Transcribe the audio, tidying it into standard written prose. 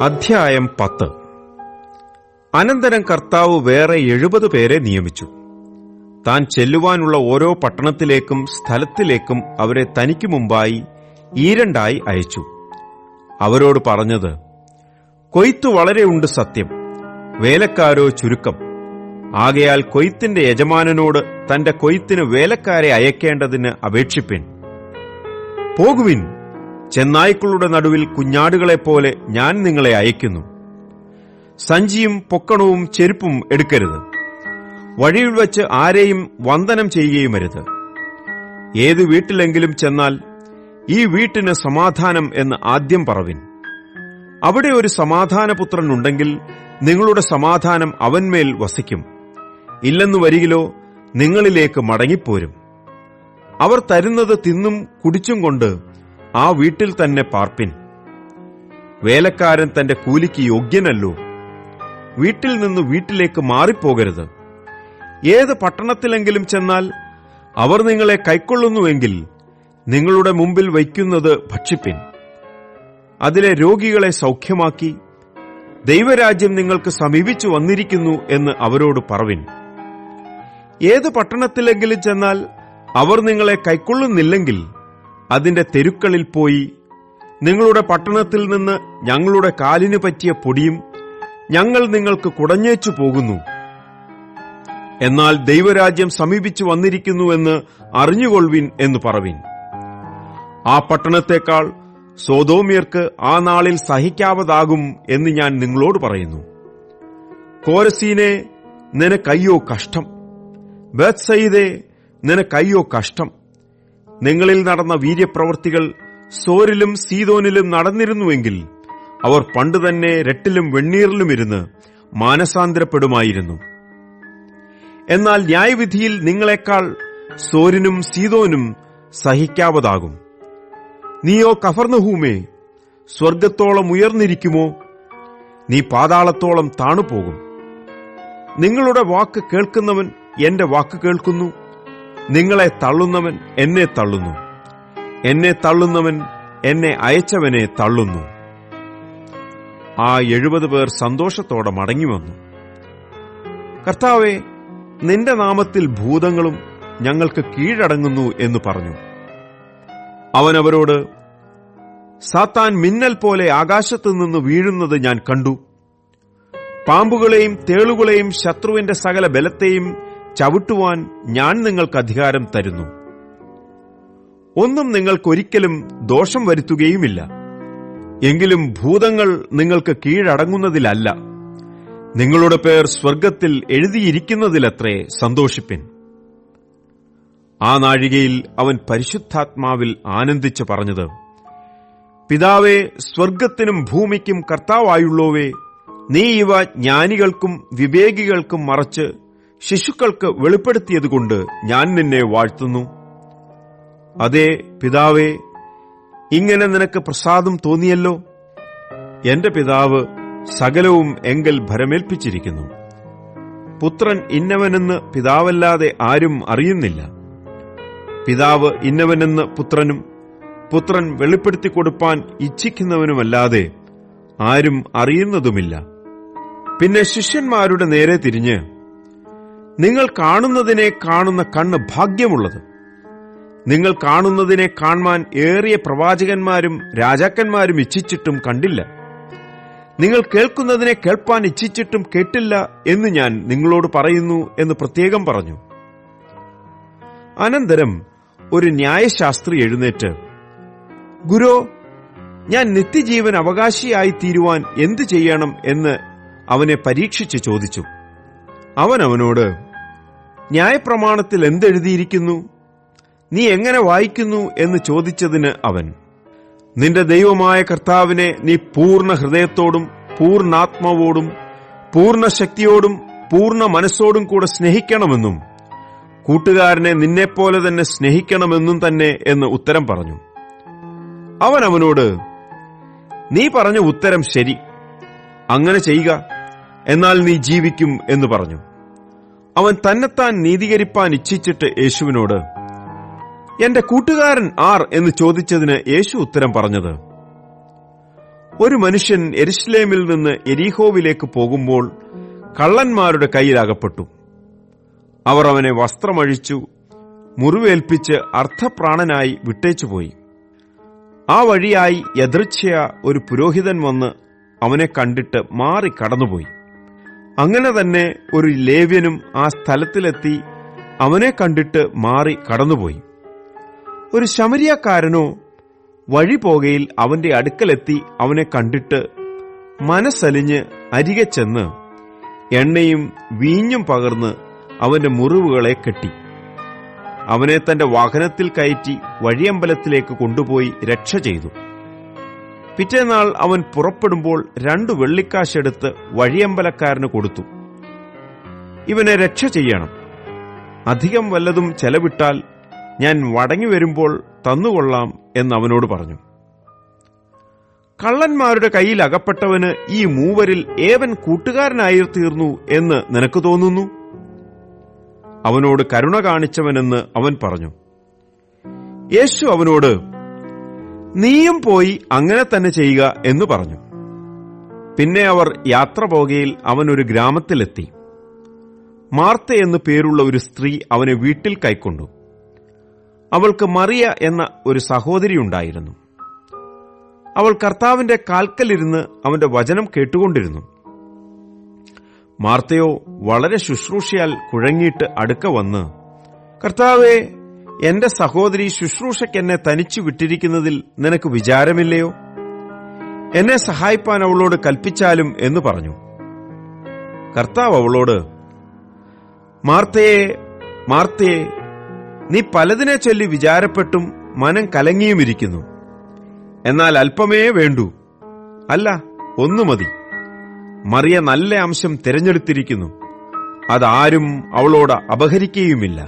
അധ്യായം 10. അനന്തരം കർത്താവ് വേറെ 70 പേരെ നിയമിച്ചു. താൻ ചെല്ലുവാനുള്ള ഓരോ പട്ടണത്തിലേക്കും സ്ഥലത്തിലേക്കും അവരെ തനിക്ക് മുമ്പായി ഈരണ്ടായി അയച്ചു. അവരോട് പറഞ്ഞത്, കൊയ്ത്തു വളരെയുണ്ട് സത്യം, വേലക്കാരോ ചുരുക്കം. ആകയാൽ കൊയ്ത്തിന്റെ യജമാനനോട് തന്റെ കൊയ്ത്തിന് വേലക്കാരെ അയക്കേണ്ടതിന് അപേക്ഷിപ്പിൻ. പോകുവിൻ, ചെന്നായ്ക്കളുടെ നടുവിൽ കുഞ്ഞാടുകളെപ്പോലെ ഞാൻ നിങ്ങളെ അയക്കുന്നു. സഞ്ചിയും പൊക്കണവും ചെരുപ്പും എടുക്കരുത്. വഴിയിൽ വച്ച് ആരെയും വന്ദനം ചെയ്യുകയുമരുത്. ഏതു വീട്ടിലെങ്കിലും ചെന്നാൽ ഈ വീട്ടിന് സമാധാനം എന്ന് ആദ്യം പറവിൻ. അവിടെ ഒരു സമാധാനപുത്രൻ ഉണ്ടെങ്കിൽ നിങ്ങളുടെ സമാധാനം അവന്മേൽ വസിക്കും. ഇല്ലെന്നു വരികിലോ നിങ്ങളിലേക്ക് മടങ്ങിപ്പോരും. അവർ തരുന്നത് തിന്നും കുടിച്ചും കൊണ്ട് ആ വീട്ടിൽ തന്നെ പാർപ്പിൻ. വേലക്കാരൻ തന്റെ കൂലിക്ക് യോഗ്യനല്ലോ. വീട്ടിൽ നിന്ന് വീട്ടിലേക്ക് മാറിപ്പോകരുത്. ഏത് പട്ടണത്തിലെങ്കിലും ചെന്നാൽ അവർ നിങ്ങളെ കൈക്കൊള്ളുന്നുവെങ്കിൽ നിങ്ങളുടെ മുമ്പിൽ വയ്ക്കുന്നത് ഭക്ഷിപ്പിൻ. അതിലെ രോഗികളെ സൗഖ്യമാക്കി, ദൈവരാജ്യം നിങ്ങൾക്ക് സമീപിച്ചു വന്നിരിക്കുന്നു എന്ന് അവരോട് പറവിൻ. ഏത് പട്ടണത്തിലെങ്കിലും ചെന്നാൽ അവർ നിങ്ങളെ കൈക്കൊള്ളുന്നില്ലെങ്കിൽ അതിന്റെ തെരുക്കളിൽ പോയി, നിങ്ങളുടെ പട്ടണത്തിൽ നിന്ന് ഞങ്ങളുടെ കാലിന് പറ്റിയ പൊടിയും ഞങ്ങൾ നിങ്ങൾക്ക് കുടഞ്ഞേച്ചു പോകുന്നു, എന്നാൽ ദൈവരാജ്യം സമീപിച്ചു വന്നിരിക്കുന്നുവെന്ന് അറിഞ്ഞുകൊള്ളുവിൻ എന്ന് പറവിൻ. ആ പട്ടണത്തെക്കാൾ സോദോമ്യർക്ക് ആ നാളിൽ സഹിക്കാവതാകും എന്ന് ഞാൻ നിങ്ങളോട് പറയുന്നു. കോരസീനെ, നിനക്കയ്യോ കഷ്ടം! ബേത്സയിദേ, നിനക്കയ്യോ കഷ്ടം! നിങ്ങളിൽ നടന്ന വീര്യപ്രവൃത്തികൾ സോരിലും സീദോനിലും നടന്നിരുന്നുവെങ്കിൽ അവർ പണ്ടുതന്നെ രട്ടിലും വെണ്ണീറിലുമിരുന്ന് മാനസാന്തരപ്പെടുമായിരുന്നു. എന്നാൽ ന്യായവിധിയിൽ നിങ്ങളെക്കാൾ സോരിനും സീദോനും സഹിക്കാവതാകും. നീയോ കഫർന്നഹൂമേ, സ്വർഗത്തോളം ഉയർന്നിരിക്കുമോ? നീ പാതാളത്തോളം താണുപോകും. നിങ്ങളുടെ വാക്ക് കേൾക്കുന്നവൻ എന്റെ വാക്ക് കേൾക്കുന്നു, നിങ്ങളെ തള്ളുന്നവൻ എന്നെ തള്ളുന്നു, എന്നെ തള്ളുന്നവൻ എന്നെ അയച്ചവനെ തള്ളുന്നു. ആ 70 പേർ സന്തോഷത്തോടെ മടങ്ങിവന്നു. കർത്താവേ, നിന്റെ നാമത്തിൽ ഭൂതങ്ങളും ഞങ്ങൾക്ക് കീഴടങ്ങുന്നു എന്ന് പറഞ്ഞു. അവൻ അവരോട്, സാത്താൻ മിന്നൽ പോലെ ആകാശത്തുനിന്ന് വീഴുന്നത് ഞാൻ കണ്ടു. പാമ്പുകളെയും തേളുകളെയും ശത്രുവിന്റെ സകല ബലത്തെയും ചവിട്ടുവാൻ ഞാൻ നിങ്ങൾക്ക് അധികാരം തരുന്നു. ഒന്നും നിങ്ങൾക്കൊരിക്കലും ദോഷം വരുത്തുകയുമില്ല. എങ്കിലും ഭൂതങ്ങൾ നിങ്ങൾക്ക് കീഴടങ്ങുന്നതിലല്ല, നിങ്ങളുടെ പേർ സ്വർഗത്തിൽ എഴുതിയിരിക്കുന്നതിലത്രേ സന്തോഷിപ്പിൻ. ആ നാഴികയിൽ അവൻ പരിശുദ്ധാത്മാവിൽ ആനന്ദിച്ചു പറഞ്ഞത്, പിതാവേ, സ്വർഗത്തിനും ഭൂമിക്കും കർത്താവായുള്ളോവേ, നീ ഇവ ജ്ഞാനികൾക്കും വിവേകികൾക്കും മറച്ച് ശിശുക്കൾക്ക് വെളിപ്പെടുത്തിയതുകൊണ്ട് ഞാൻ നിന്നെ വാഴ്ത്തുന്നു. അതേ പിതാവേ, ഇങ്ങനെ നിനക്ക് പ്രസാദം തോന്നിയല്ലോ. എന്റെ പിതാവ് സകലവും എങ്കൽ ഭരമേൽപ്പിച്ചിരിക്കുന്നു. പുത്രൻ ഇന്നവനെന്ന് പിതാവല്ലാതെ ആരും അറിയുന്നില്ല. പിതാവ് ഇന്നവനെന്ന് പുത്രനും പുത്രൻ വെളിപ്പെടുത്തിക്കൊടുപ്പാൻ ഇച്ഛിക്കുന്നവനുമല്ലാതെ ആരും അറിയുന്നതുമില്ല. പിന്നെ ശിഷ്യന്മാരുടെ നേരെ തിരിഞ്ഞ്, നിങ്ങൾ കാണുന്നതിനെ കാണുന്ന കണ്ണ് ഭാഗ്യമുള്ളത്. നിങ്ങൾ കാണുന്നതിനെ കാണുവാൻ ഏറിയ പ്രവാചകന്മാരും രാജാക്കന്മാരും ഇച്ഛിച്ചിട്ടും കണ്ടില്ല. നിങ്ങൾ കേൾക്കുന്നതിനെ കേൾപ്പാൻ ഇച്ഛിച്ചിട്ടും കേട്ടില്ല എന്ന് ഞാൻ നിങ്ങളോട് പറയുന്നു എന്ന് പ്രത്യേകം പറഞ്ഞു. അനന്തരം ഒരു ന്യായശാസ്ത്രി എഴുന്നേറ്റ്, ഗുരോ, ഞാൻ നിത്യജീവൻ അവകാശിയായി തീരുവാൻ എന്തു ചെയ്യണം എന്ന് അവനെ പരീക്ഷിച്ച് ചോദിച്ചു. അവൻ അവനോട്, ന്യായപ്രമാണത്തിൽ എന്തെഴുതിയിരിക്കുന്നു? നീ എങ്ങനെ വായിക്കുന്നു എന്ന് ചോദിച്ചതിന് അവൻ, നിന്റെ ദൈവമായ കർത്താവിനെ നീ പൂർണ്ണ ഹൃദയത്തോടും പൂർണ്ണാത്മാവോടും പൂർണ്ണ ശക്തിയോടും പൂർണ്ണ മനസ്സോടും കൂടെ സ്നേഹിക്കണമെന്നും കൂട്ടുകാരനെ നിന്നെപ്പോലെ തന്നെ സ്നേഹിക്കണമെന്നും തന്നെ എന്ന് ഉത്തരം പറഞ്ഞു. അവൻ അവനോട്, നീ പറഞ്ഞ ഉത്തരം ശരി, അങ്ങനെ ചെയ്യുക, എന്നാൽ നീ ജീവിക്കും എന്ന് പറഞ്ഞു. അവൻ തന്നെത്താൻ നീതീകരിപ്പാൻ ഇച്ഛിച്ചിട്ട് യേശുവിനോട്, എന്റെ കൂട്ടുകാരൻ ആർ എന്ന് ചോദിച്ചതിന് യേശു ഉത്തരം പറഞ്ഞത്, ഒരു മനുഷ്യൻ യെരുശലേമിൽ നിന്ന് യെരീഹോവിലേക്ക് പോകുമ്പോൾ കള്ളന്മാരുടെ കയ്യിലകപ്പെട്ടു. അവർ അവനെ വസ്ത്രമഴിച്ചു മുറിവേൽപ്പിച്ച് അർദ്ധപ്രാണനായി വിട്ടേച്ചുപോയി. ആ വഴിയായി യദൃച്ഛയാ ഒരു പുരോഹിതൻ വന്ന് അവനെ കണ്ടിട്ട് മാറി കടന്നുപോയി. അങ്ങനെ തന്നെ ഒരു ലേവ്യനും ആ സ്ഥലത്തിലെത്തി അവനെ കണ്ടിട്ട് മാറി കടന്നുപോയി. ഒരു ശമരിയക്കാരനോ വഴി പോകയിൽ അവന്റെ അടുക്കലെത്തി അവനെ കണ്ടിട്ട് മനസ്സലിഞ്ഞ് അരികെ ചെന്ന് എണ്ണയും വീഞ്ഞും പകർന്ന് അവന്റെ മുറിവുകളെ കെട്ടി അവനെ തന്റെ വാഹനത്തിൽ കയറ്റി വഴിയമ്പലത്തിലേക്ക് കൊണ്ടുപോയി രക്ഷ ചെയ്തു. പിറ്റേനാൾ അവൻ പുറപ്പെടുമ്പോൾ 2 വെള്ളിക്കാശെടുത്ത് വഴിയമ്പലക്കാരന് കൊടുത്തു. ഇവനെ രക്ഷ ചെയ്യണം, അധികം വല്ലതും ചെലവിട്ടാൽ ഞാൻ മടങ്ങി വരുമ്പോൾ തന്നുകൊള്ളാം എന്നവനോട് പറഞ്ഞു. കള്ളന്മാരുടെ കയ്യിൽ അകപ്പെട്ടവന് ഈ മൂവരിൽ ഏവൻ കൂട്ടുകാരനായി തീർന്നു എന്ന് നിനക്ക് തോന്നുന്നു? അവനോട് കരുണ കാണിച്ചവനെന്ന് അവൻ പറഞ്ഞു. യേശു അവനോട്, നീയും പോയി അങ്ങനെ തന്നെ ചെയ്യുക എന്ന് പറഞ്ഞു. പിന്നെ അവർ യാത്ര പോകയിൽ അവൻ ഒരു ഗ്രാമത്തിലെത്തി. മാർത്ത എന്നു പേരുള്ള ഒരു സ്ത്രീ അവനെ വീട്ടിൽ കൈക്കൊണ്ടു. അവൾക്ക് മറിയ എന്ന ഒരു സഹോദരിയുണ്ടായിരുന്നു. അവൾ കർത്താവിന്റെ കാൽക്കലിരുന്ന് അവന്റെ വചനം കേട്ടുകൊണ്ടിരുന്നു. മാർത്തയോ വളരെ ശുശ്രൂഷയാൽ കുഴങ്ങിയിട്ട് അടുക്ക വന്ന്, കർത്താവേ, എന്റെ സഹോദരി ശുശ്രൂഷയ്ക്ക് എന്നെ തനിച്ചു വിട്ടിരിക്കുന്നതിൽ നിനക്ക് വിചാരമില്ലയോ? എന്നെ സഹായിപ്പാൻ അവളോട് കൽപ്പിച്ചാലും എന്ന് പറഞ്ഞു. കർത്താവ് അവളോട്, മാർത്തയെ, മാർത്തയെ, നീ പലതിനെ ചൊല്ലി വിചാരപ്പെട്ടും മനം കലങ്ങിയുമിരിക്കുന്നു. എന്നാൽ അല്പമേ വേണ്ടൂ, അല്ല, ഒന്നു മതി. മറിയ നല്ല അംശം തിരഞ്ഞെടുത്തിരിക്കുന്നു, അതാരും അവളോട് അപഹരിക്കുകയുമില്ല.